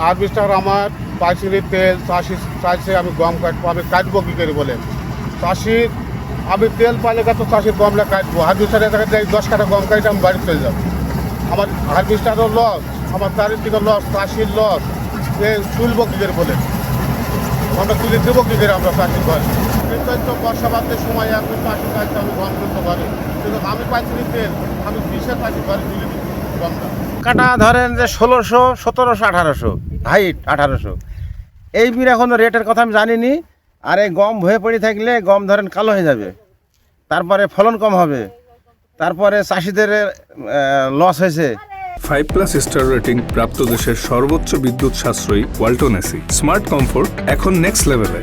Harvester আমার পাইছিলির তেল চাষি চাইছে আমি গম কাটবো, আমি কাটবো কী করে বলেন? চাষির আমি তেল পাইলে তো চাষির গমটা কাটবো, হারভেস্টারে দেখা যায় 10 কাঠা গম কাটে আমি বাড়ি চলে যাবো। আমার হারভেস্টারও লস, আমার চারিদিকে লস, চাষির লস। এ তুলবো কী করে বলেন? আমরা তুলে দেবো কী করে আমরা চাষির ঘরে? কিন্তু তো বর্ষাবাদের সময় এখন চাষি চাইছে আমি গম তুলতে পারি, কিন্তু আমি পাইছিলি তেল আমি 20-এর পাইছি ঘরে তুলে দিই গমটা। কাটা ধরেন যে 1600, 1700, 1800 হাইট 1800 এই বির এখন রেটের কথা আমি জানিনি। আর এই গম ভয়ে পড়ে থাকলে গম ধরেন কালো হয়ে যাবে, তারপরে ফলন কম হবে, তারপরে চাষিদের লস হয়েছে। 5+ স্টার রেটিং প্রাপ্ত দেশের সর্বোচ্চ বিদ্যুৎ সাশ্রয়ী ওয়ালটন এসি স্মার্ট কমফোর্ট এখন নেক্সট লেভেলে।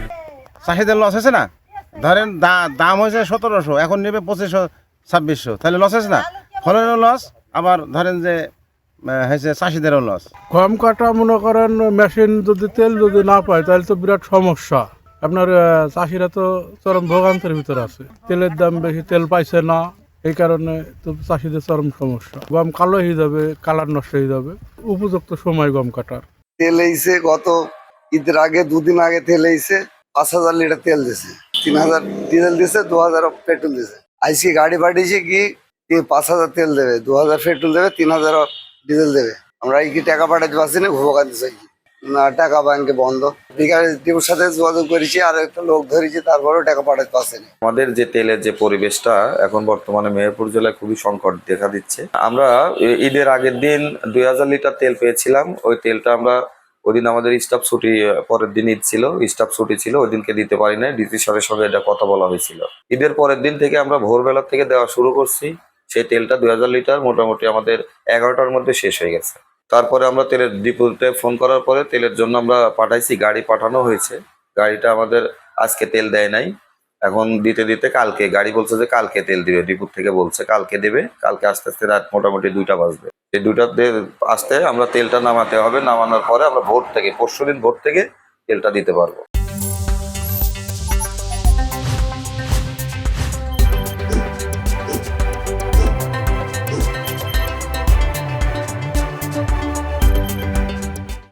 চাষিদের লস হয়েছে না? ধরেন দাম হয়েছে 1700, এখন নেবে 2500, 2600, তাহলে লস হয়েছে না? ফলনেরও লস, আবার ধরেন যে হয়েছে চাষিদেরও লস। গম কাটা মনে করেন মেশিন যদি তেল যদি না পায় তাহলে তো বিরাট সমস্যা। আপনার চাষিরা তো চরম ভোগান্তের ভিতরে আছে, তেলের দাম বেশি, তেল পাইছে না, এই কারণে তো চাষিদের চরম সমস্যা। গম কালো হয়ে যাবে, কালার নষ্ট হয়ে যাবে, উপযুক্ত সময় গম কাটার। তেল এইছে গত ঈদের আগে 2 দিন আগে তেল এইছে 5000 লিটার তেল দিছে, 3000 ডিজেল দিছে, 2000 পেট্রোল দিছে। আজকে গাড়ি পাঠিয়েছে কি 5000 তেল দেবে, 2000 পেট্রোল দেবে, 3000 ডিজেল দেবে। আমরা এই কি টাকা পাঠাতে পারছি না, ভোগান্তি চাই না, টাকা ব্যাংকে বন্ধ। বিকাশের সাথে যোগাযোগ করেছি, আর একটা লোক ধরেছি, তারপরেও টাকা পাঠাতে পারছি না। আমাদের যে তেলের যে পরিবেশটা এখন বর্তমানে মেহেরপুর জেলায় খুবই সংকট দেখা দিচ্ছে। আমরা ঈদের আগের দিন 2000 লিটার তেল পেয়েছিলাম। ওই তেলটা আমরা ওই দিন আমাদের স্টাফ ছুটি, পরের দিন ঈদ ছিল, স্টাফ ছুটি ছিল, ওই দিনকে দিতে পারি না। ডিসি স্যারের সঙ্গে এটা কথা বলা হয়েছিল। ঈদের পরের দিন থেকে আমরা ভোরবেলা থেকে দেওয়া শুরু করছি। সেই তেলটা 2000 লিটার মোটামুটি আমাদের 11টার মধ্যে শেষ হয়ে গেছে। তারপরে আমরা তেলের ডিপোতে ফোন করার পরে তেলের জন্য আমরা পাঠাইছি, গাড়ি পাঠানো হয়েছে। গাড়িটা আমাদের আজকে তেল দেয় নাই, এখন দিতে দিতে কালকে গাড়ি বলছে যে কালকে তেল দিবে, ডিপো থেকে বলছে কালকে দেবে। কালকে আস্তে আস্তে রাত মোটামুটি 2টা বাজবে। এই 2টাতে আসতে আমরা তেলটা নামাতে হবে, নামানোর পরে আমরা ভোর থেকে, পরশুদিন ভোর থেকে তেলটা দিতে পারবো।